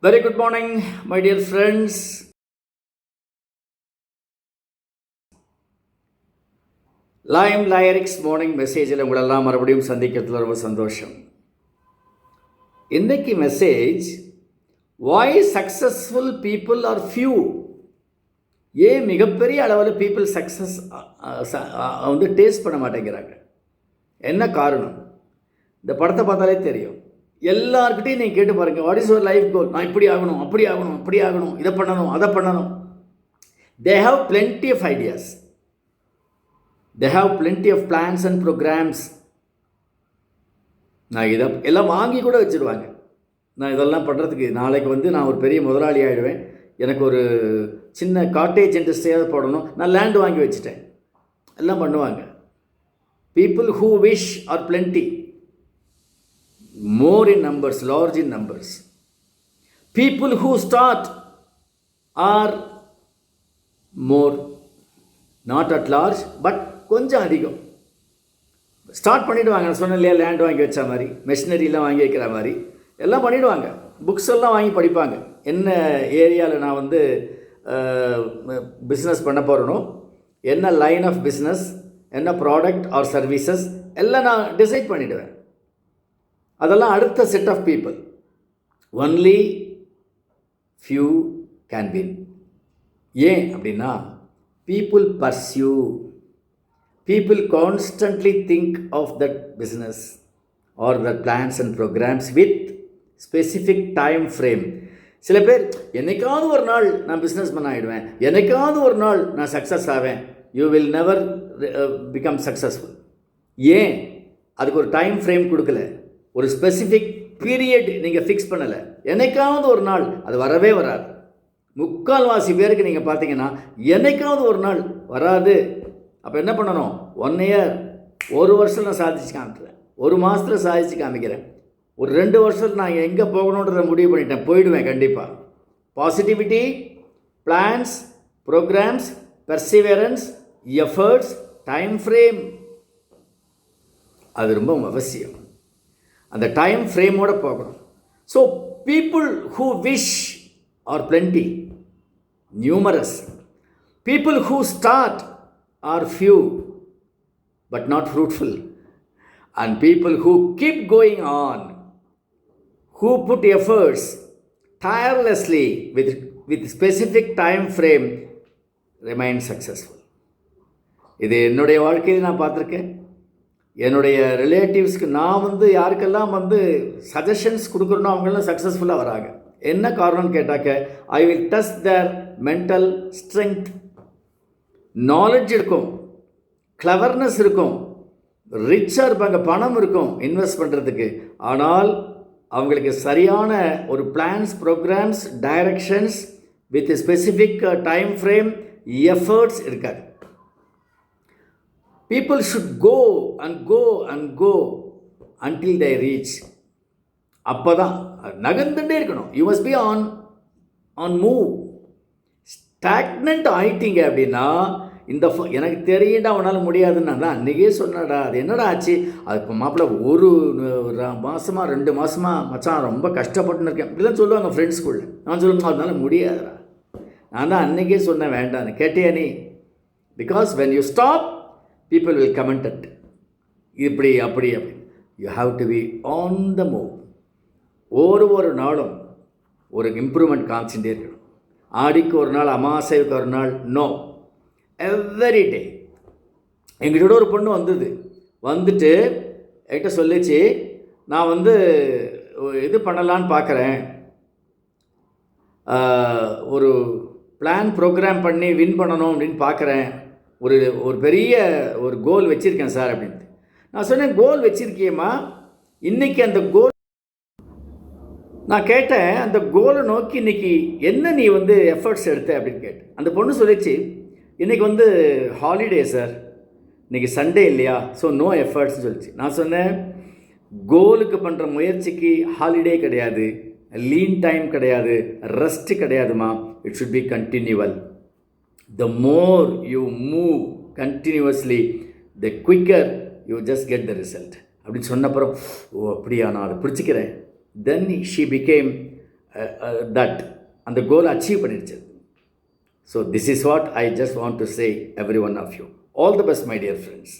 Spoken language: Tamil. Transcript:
Very good morning, my dear friends. Lime lyrics morning மெசேஜில் உங்களெல்லாம் மறுபடியும் சந்திக்கிறதுல ரொம்ப சந்தோஷம். இன்றைக்கி message, why successful people are few. ஏன் மிகப்பெரிய அளவில் பீப்புள் சக்ஸஸ் டேஸ்ட் பண்ண மாட்டேங்கிறாங்க? என்ன காரணம்? இந்த படத்தை பார்த்தாலே தெரியும். எல்லாருக்கிட்டையும் நீங்கள் கேட்டு பாருங்கள், வாட் இஸ் யுவர் லைஃப் கோல்? நான் இப்படி ஆகணும், அப்படி ஆகணும், இப்படி ஆகணும், இதை பண்ணணும், அதை பண்ணணும். They have plenty of ideas. They have plenty of plans and programs. நான் இதை எல்லாம் வாங்கி கூட வச்சுருவாங்க. நான் இதெல்லாம் பண்ணுறதுக்கு நாளைக்கு நான் ஒரு பெரிய முதலாளி ஆகிடுவேன், எனக்கு ஒரு சின்ன காட்டேஜ் இண்டஸ்ட்ரியாவது போடணும், நான் லேண்ட் வாங்கி வச்சுட்டேன், எல்லாம் பண்ணுவாங்க. People who wish are plenty, more in numbers, large in numbers. People who start are more, not at large, but கொஞ்சம் அதிகம். ஸ்டார்ட் பண்ணிவிடுவாங்க. நான் சொன்னேன் இல்லையா, லேண்ட் வாங்கி வச்ச மாதிரி, மெஷினரிலாம் வாங்கி வைக்கிற மாதிரி எல்லாம் பண்ணிவிடுவாங்க. புக்ஸ் எல்லாம் வாங்கி படிப்பாங்க. என்ன ஏரியாவில் நான் பிஸ்னஸ் பண்ண போகிறேனோ, என்ன லைன் ஆஃப் பிஸ்னஸ், என்ன ப்ராடக்ட் ஆர் சர்வீசஸ் எல்லாம் நான் டிசைட் பண்ணிவிடுவேன். அதெல்லாம் அடுத்த set of people. Only few can win. ஏன் அப்படின்னா, people pursue, people constantly think of that business or the plans and programs with specific time frame. சில பேர் என்னைக்காவது ஒரு நாள் நான் பிஸ்னஸ் பண்ண ஆகிடுவேன், என்னைக்காவது ஒரு நாள் நான் சக்ஸஸ் ஆவேன். You will never become successful. ஏன்? அதுக்கு ஒரு டைம் ஃப்ரேம் கொடுக்கல, ஒரு ஸ்பெசிஃபிக் பீரியட் நீங்கள் ஃபிக்ஸ் பண்ணலை. என்னைக்காவது ஒரு நாள் அது வரவே வராது. முக்கால்வாசி பேருக்கு நீங்கள் பார்த்தீங்கன்னா என்னைக்காவது ஒரு நாள் வராது. அப்போ என்ன பண்ணணும்? 1 year, ஒரு வருஷத்தில் நான் சாதிச்சு காமிக்கிறேன், ஒரு மாதத்தில் சாதிச்சு காமிக்கிறேன், ஒரு 2 வருஷத்தில் நான் எங்கே போகணுன்றதை முடிவு பண்ணிட்டேன், போயிடுவேன் கண்டிப்பாக. Positivity, plans, programmes, perseverance, efforts, time frame, அது ரொம்ப அவசியம். அந்த டைம் ஃப்ரேமோடு போகணும். So people who wish are plenty, numerous. People who start are few, but not fruitful. And people who keep going on, who put efforts tirelessly with specific time frame, remain successful. இது என்னுடைய வாழ்க்கையில் நான் பார்த்துருக்கேன். என்னுடைய ரிலேட்டிவ்ஸ்க்கு நான் யாருக்கெல்லாம் சஜஷன்ஸ் கொடுக்குறேனோ அவங்கெல்லாம் சக்ஸஸ்ஃபுல்லாக வராங்க. என்ன காரணம்னு கேட்டாக்க, I will test there mental strength. Knowledge இருக்கும், கிளவர்னஸ் இருக்கும், ரிச்சாக இருப்பாங்க, பணம் இருக்கும் இன்வெஸ்ட் பண்ணுறதுக்கு. ஆனால் அவங்களுக்கு சரியான ஒரு plans, programs, directions with specific time frame, efforts இருக்காது. People should go and go and go until they reach. அப்போ தான் நகர்ந்துட்டே இருக்கணும். You must be on move. Stagnant ஆகிட்டீங்க அப்படின்னா, எனக்கு தெரியுண்டா அவனால் முடியாதுன்னா தான் அன்றைக்கே சொன்னடா. அது என்னடா ஆச்சு? அது மாப்பிள்ள ஒரு மாதமாக 2 மாதமாக மச்சான் ரொம்ப கஷ்டப்பட்டுன்னு இருக்கேன் இப்படிலாம் சொல்லுவாங்க ஃப்ரெண்ட்ஸ்குள்ளே. நான் சொல்லுவேன் அதனால முடியாதுடா, நான் தான் அன்றைக்கே சொன்னேன் வேண்டான்னு. கேட்டியா நீ? Because when you stop, people will comment at இப்படி அப்படி அப்படி. You have to be on the move. ஒரு நாளும் ஒரு இம்ப்ரூவ்மெண்ட் காமிச்சுட்டே இருக்கணும். ஆடிக்கு ஒரு நாள், அமாவாசைக்கு ஒரு நாள், நோ, எவ்ரி டே. எங்கிட்ட ஒரு பொண்ணு வந்துட்டு என்கிட்ட சொல்லிச்சு, நான் இது பண்ணலான்னு பார்க்குறேன், ஒரு பிளான் ப்ரோக்ராம் பண்ணி வின் பண்ணணும் அப்படின்னு பார்க்குறேன், ஒரு பெரிய ஒரு கோல் வச்சுருக்கேன் சார் அப்படின்ட்டு. நான் சொன்னேன், கோல் வச்சுருக்கியம்மா, இன்றைக்கி அந்த கோல் நான் கேட்டேன், அந்த கோலை நோக்கி இன்றைக்கி என்ன நீ எஃபர்ட்ஸ் எடுத்த அப்படின்னு கேட்டேன். அந்த பொண்ணு சொல்லிச்சு, இன்றைக்கி ஹாலிடே சார், இன்றைக்கி சண்டே இல்லையா, ஸோ நோ எஃபர்ட்ஸ்னு சொல்லிச்சு. நான் சொன்னேன், கோலுக்கு பண்ணுற முயற்சிக்கு ஹாலிடே கிடையாது, லீன் டைம் கிடையாது, ரெஸ்ட்டு கிடையாதுமா. It should be continual. The more you move continuously, the quicker you just get the result அப்படின்னு சொன்னப்புறம், ஓ அப்படியா, நான் அதை பிடிச்சிக்கிறேன். Then she became தட் அந்த கோலை அச்சீவ் பண்ணிடுச்சு. So this is what I just want to say every one of you. All the best my dear friends.